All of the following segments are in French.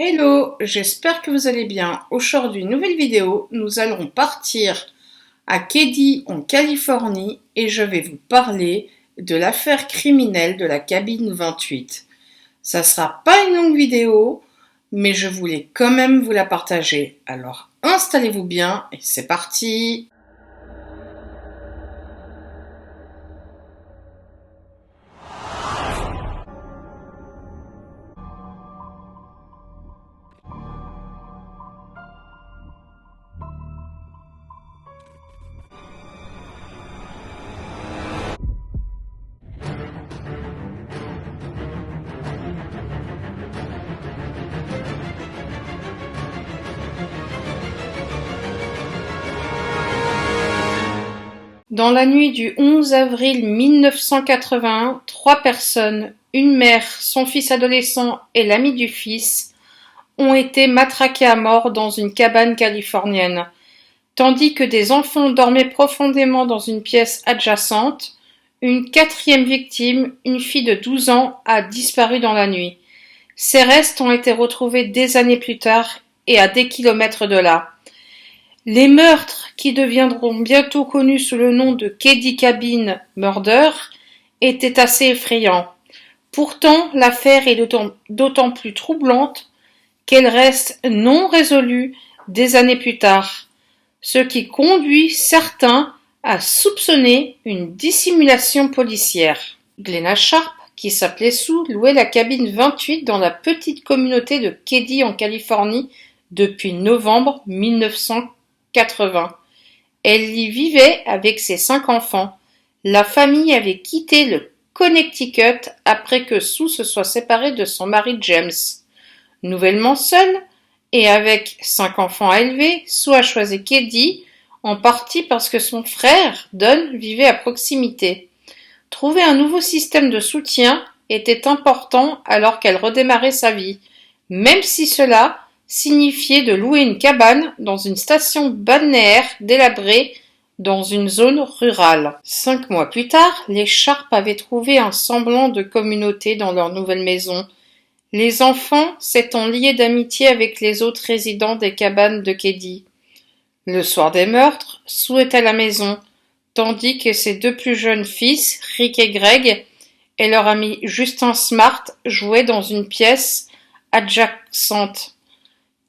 Hello, j'espère que vous allez bien. Aujourd'hui, nouvelle vidéo, nous allons partir à Keddie en Californie et je vais vous parler de l'affaire criminelle de la cabine 28. Ça sera pas une longue vidéo, mais je voulais quand même vous la partager. Alors installez-vous bien et c'est parti! Dans la nuit du 11 avril 1981, 3 personnes, une mère, son fils adolescent et l'ami du fils, ont été matraqués à mort dans une cabane californienne. Tandis que des enfants dormaient profondément dans une pièce adjacente, une quatrième victime, une fille de 12 ans, a disparu dans la nuit. Ses restes ont été retrouvés des années plus tard et à des kilomètres de là. Les meurtres, qui deviendront bientôt connus sous le nom de Keddie Cabin Murder, étaient assez effrayants. Pourtant, l'affaire est d'autant plus troublante qu'elle reste non résolue des années plus tard, ce qui conduit certains à soupçonner une dissimulation policière. Glenna Sharp, qui s'appelait Sue, louait la cabine 28 dans la petite communauté de Keddie en Californie depuis novembre 1980. Elle y vivait avec ses 5 enfants. La famille avait quitté le Connecticut après que Sue se soit séparée de son mari James. Nouvellement seule et avec 5 enfants à élever, Sue a choisi Keddie, en partie parce que son frère, Don, vivait à proximité. Trouver un nouveau système de soutien était important alors qu'elle redémarrait sa vie, même si cela signifiait de louer une cabane dans une station balnéaire délabrée dans une zone rurale. 5 mois plus tard, les Sharp avaient trouvé un semblant de communauté dans leur nouvelle maison, les enfants s'étant liés d'amitié avec les autres résidents des cabanes de Keddie. Le soir des meurtres, Sue était à la maison, tandis que ses 2 plus jeunes fils, Rick et Greg, et leur ami Justin Smart jouaient dans une pièce adjacente.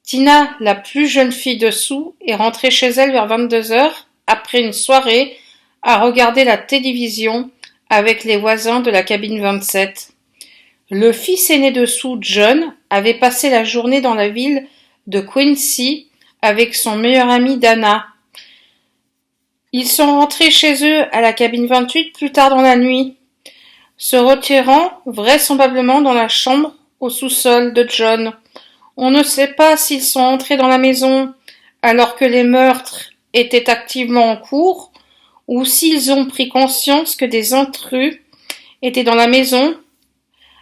Tina, la plus jeune fille de Sue, est rentrée chez elle vers 22h après une soirée à regarder la télévision avec les voisins de la cabine 27. Le fils aîné de Sue, John, avait passé la journée dans la ville de Quincy avec son meilleur ami Dana. Ils sont rentrés chez eux à la cabine 28 plus tard dans la nuit, se retirant vraisemblablement dans la chambre au sous-sol de John. On ne sait pas s'ils sont entrés dans la maison alors que les meurtres étaient activement en cours ou s'ils ont pris conscience que des intrus étaient dans la maison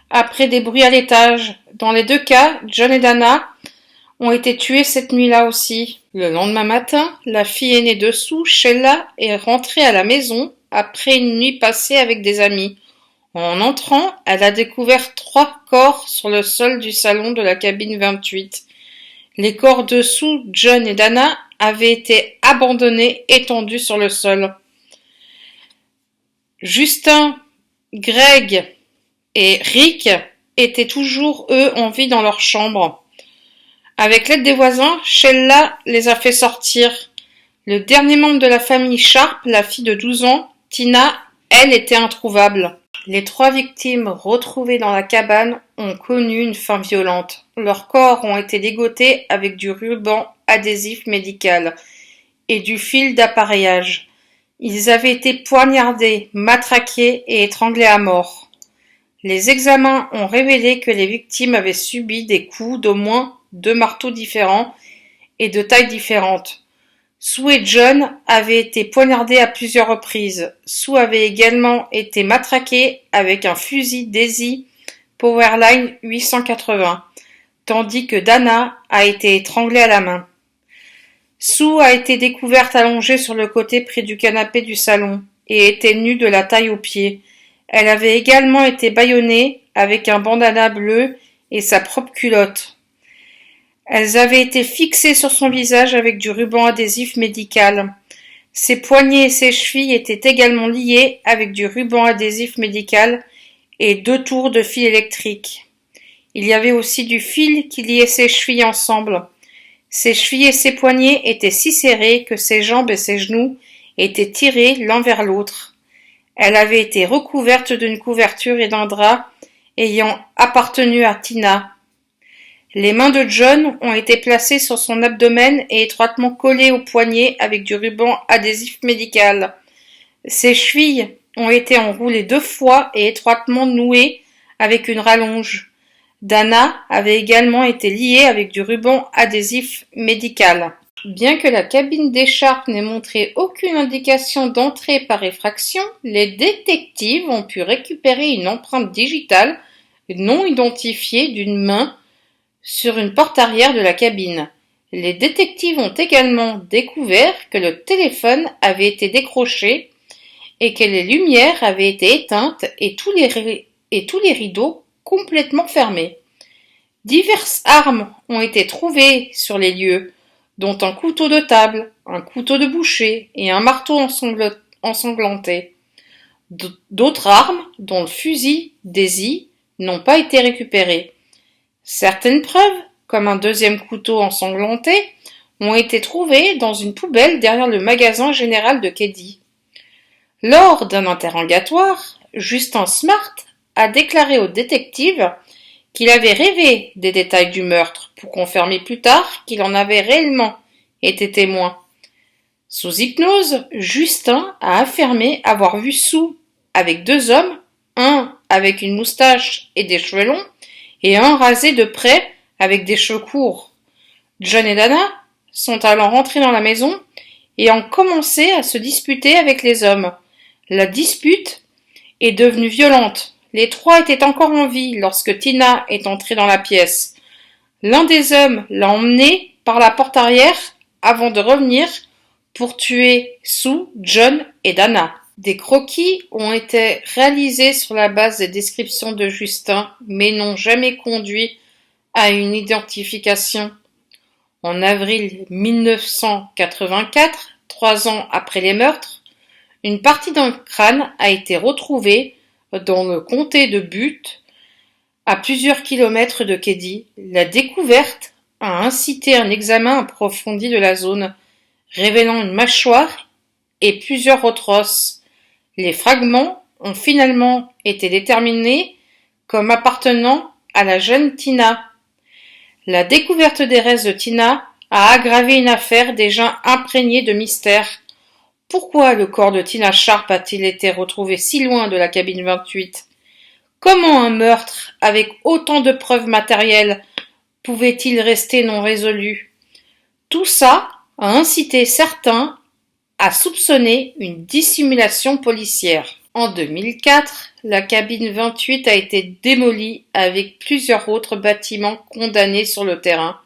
après des bruits à l'étage. Dans les 2 cas, John et Dana ont été tués cette nuit-là aussi. Le lendemain matin, la fille aînée de Sue, Sheila, est rentrée à la maison après une nuit passée avec des amis. En entrant, elle a découvert 3 corps sur le sol du salon de la cabine 28. Les corps de Sue, John et Dana avaient été abandonnés, étendus sur le sol. Justin, Greg et Rick étaient toujours, eux, en vie dans leur chambre. Avec l'aide des voisins, Sheila les a fait sortir. Le dernier membre de la famille Sharp, la fille de 12 ans, Tina, elle était introuvable. Les 3 victimes retrouvées dans la cabane ont connu une fin violente. Leurs corps ont été ligotés avec du ruban adhésif médical et du fil d'appareillage. Ils avaient été poignardés, matraqués et étranglés à mort. Les examens ont révélé que les victimes avaient subi des coups d'au moins 2 marteaux différents et de tailles différentes. Sue et John avaient été poignardés à plusieurs reprises. Sue avait également été matraquée avec un fusil Daisy Powerline 880, tandis que Dana a été étranglée à la main. Sue a été découverte allongée sur le côté près du canapé du salon et était nue de la taille aux pieds. Elle avait également été bâillonnée avec un bandana bleu et sa propre culotte. Elles avaient été fixées sur son visage avec du ruban adhésif médical. Ses poignets et ses chevilles étaient également liés avec du ruban adhésif médical et 2 tours de fil électrique. Il y avait aussi du fil qui liait ses chevilles ensemble. Ses chevilles et ses poignets étaient si serrés que ses jambes et ses genoux étaient tirés l'un vers l'autre. Elle avait été recouverte d'une couverture et d'un drap ayant appartenu à Tina. Les mains de John ont été placées sur son abdomen et étroitement collées aux poignets avec du ruban adhésif médical. Ses chevilles ont été enroulées 2 fois et étroitement nouées avec une rallonge. Dana avait également été liée avec du ruban adhésif médical. Bien que la cabine d'écharpe n'ait montré aucune indication d'entrée par effraction, les détectives ont pu récupérer une empreinte digitale non identifiée d'une main sur une porte arrière de la cabine. Les détectives ont également découvert que le téléphone avait été décroché et que les lumières avaient été éteintes et tous les rideaux complètement fermés. Diverses armes ont été trouvées sur les lieux, dont un couteau de table, un couteau de boucher et un marteau ensanglanté. D'autres armes, dont le fusil Daisy, n'ont pas été récupérées. Certaines preuves, comme un 2e couteau ensanglanté, ont été trouvées dans une poubelle derrière le magasin général de Keddie. Lors d'un interrogatoire, Justin Smart a déclaré aux détectives qu'il avait rêvé des détails du meurtre pour confirmer plus tard qu'il en avait réellement été témoin. Sous hypnose, Justin a affirmé avoir vu Sue avec 2 hommes, un avec une moustache et des cheveux longs, et un rasé de près avec des cheveux courts. John et Dana sont alors rentrés dans la maison et ont commencé à se disputer avec les hommes. La dispute est devenue violente. Les 3 étaient encore en vie lorsque Tina est entrée dans la pièce. L'un des hommes l'a emmenée par la porte arrière avant de revenir pour tuer Sue, John et Dana. Des croquis ont été réalisés sur la base des descriptions de Justin, mais n'ont jamais conduit à une identification. En avril 1984, 3 ans après les meurtres, une partie d'un crâne a été retrouvée dans le comté de Butte, à plusieurs kilomètres de Keddie. La découverte a incité un examen approfondi de la zone, révélant une mâchoire et plusieurs autres os. Les fragments ont finalement été déterminés comme appartenant à la jeune Tina. La découverte des restes de Tina a aggravé une affaire déjà imprégnée de mystère. Pourquoi le corps de Tina Sharp a-t-il été retrouvé si loin de la cabine 28 ? Comment un meurtre avec autant de preuves matérielles pouvait-il rester non résolu ? Tout ça a incité certains à soupçonner une dissimulation policière. En 2004, la cabine 28 a été démolie avec plusieurs autres bâtiments condamnés sur le terrain.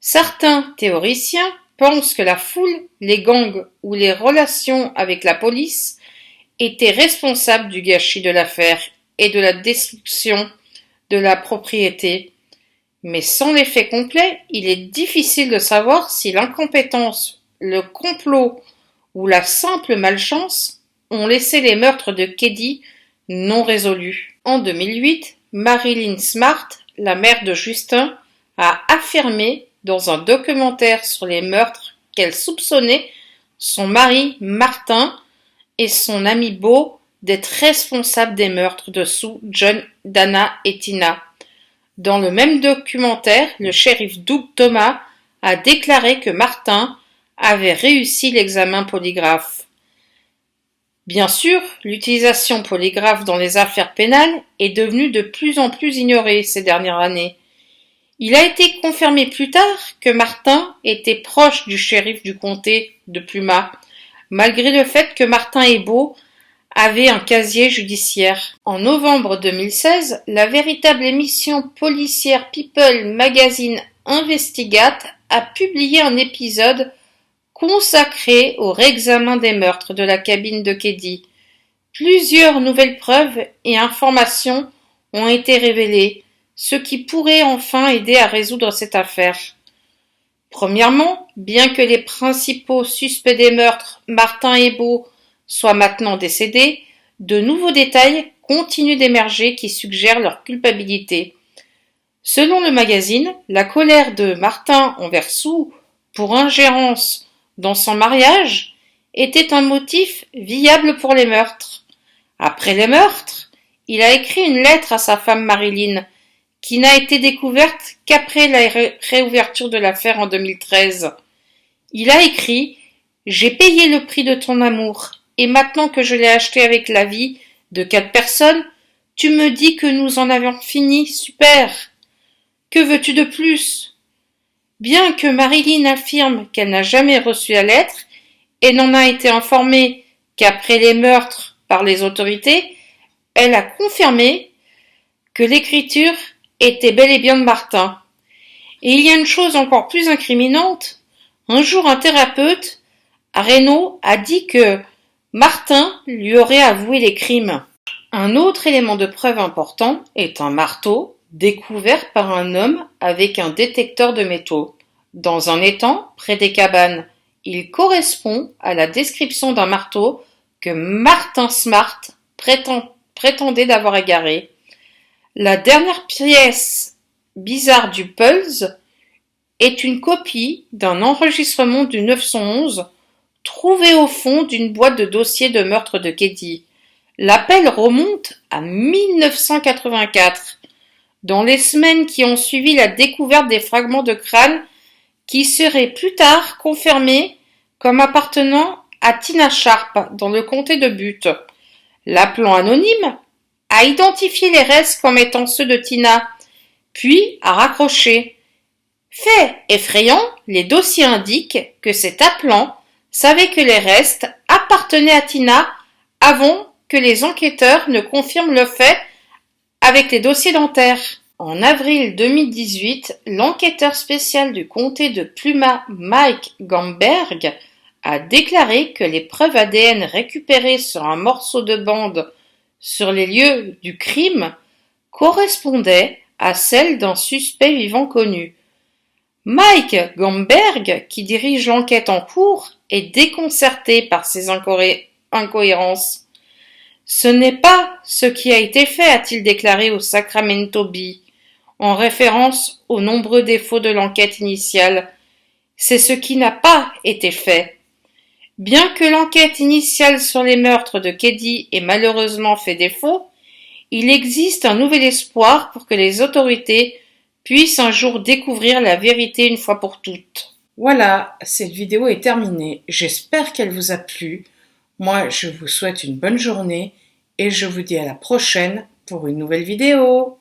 Certains théoriciens pensent que la foule, les gangs ou les relations avec la police étaient responsables du gâchis de l'affaire et de la destruction de la propriété. Mais sans les faits complets, il est difficile de savoir si l'incompétence, le complot ou la simple malchance ont laissé les meurtres de Keddie non résolus. En 2008, Marilyn Smart, la mère de Justin, a affirmé dans un documentaire sur les meurtres qu'elle soupçonnait son mari Martin et son ami Beau d'être responsables des meurtres de Sue, John, Dana et Tina. Dans le même documentaire, le shérif Doug Thomas a déclaré que Martin avait réussi l'examen polygraphe. Bien sûr, l'utilisation polygraphe dans les affaires pénales est devenue de plus en plus ignorée ces dernières années. Il a été confirmé plus tard que Martin était proche du shérif du comté de Pluma, malgré le fait que Martin et Beau avaient un casier judiciaire. En novembre 2016, la véritable émission policière People Magazine Investigate a publié un épisode consacré au réexamen des meurtres de la cabine de Keddie. Plusieurs nouvelles preuves et informations ont été révélées, ce qui pourrait enfin aider à résoudre cette affaire. Premièrement, bien que les principaux suspects des meurtres, Martin et Beau, soient maintenant décédés, de nouveaux détails continuent d'émerger qui suggèrent leur culpabilité. Selon le magazine, la colère de Martin envers Sue pour ingérence dans son mariage était un motif viable pour les meurtres. Après les meurtres, il a écrit une lettre à sa femme Marilyn, qui n'a été découverte qu'après la réouverture de l'affaire en 2013. Il a écrit « J'ai payé le prix de ton amour, et maintenant que je l'ai acheté avec la vie de 4 personnes, tu me dis que nous en avons fini, super. Que veux-tu de plus ?» Bien que Marilyn affirme qu'elle n'a jamais reçu la lettre et n'en a été informée qu'après les meurtres par les autorités, elle a confirmé que l'écriture était bel et bien de Martin. Et il y a une chose encore plus incriminante. Un jour, un thérapeute à Reno a dit que Martin lui aurait avoué les crimes. Un autre élément de preuve important est un marteau découvert par un homme avec un détecteur de métaux dans un étang près des cabanes. Il correspond à la description d'un marteau que Martin Smart prétendait d'avoir égaré. La dernière pièce bizarre du puzzle est une copie d'un enregistrement du 911 trouvé au fond d'une boîte de dossiers de meurtre de Keddy. L'appel remonte à 1984, dans les semaines qui ont suivi la découverte des fragments de crâne qui seraient plus tard confirmés comme appartenant à Tina Sharp dans le comté de Butte. L'appelant anonyme a identifié les restes comme étant ceux de Tina, puis a raccroché. Fait effrayant, les dossiers indiquent que cet appelant savait que les restes appartenaient à Tina avant que les enquêteurs ne confirment le fait avec les dossiers dentaires. En avril 2018, l'enquêteur spécial du comté de Pluma, Mike Gamberg, a déclaré que les preuves ADN récupérées sur un morceau de bande sur les lieux du crime correspondaient à celles d'un suspect vivant connu. Mike Gamberg, qui dirige l'enquête en cours, est déconcerté par ces incohérences. Ce n'est pas ce qui a été fait, a-t-il déclaré au Sacramento Bee, en référence aux nombreux défauts de l'enquête initiale. C'est ce qui n'a pas été fait. Bien que l'enquête initiale sur les meurtres de Keddy ait malheureusement fait défaut, il existe un nouvel espoir pour que les autorités puissent un jour découvrir la vérité une fois pour toutes. Voilà, cette vidéo est terminée. J'espère qu'elle vous a plu. Moi, je vous souhaite une bonne journée et je vous dis à la prochaine pour une nouvelle vidéo.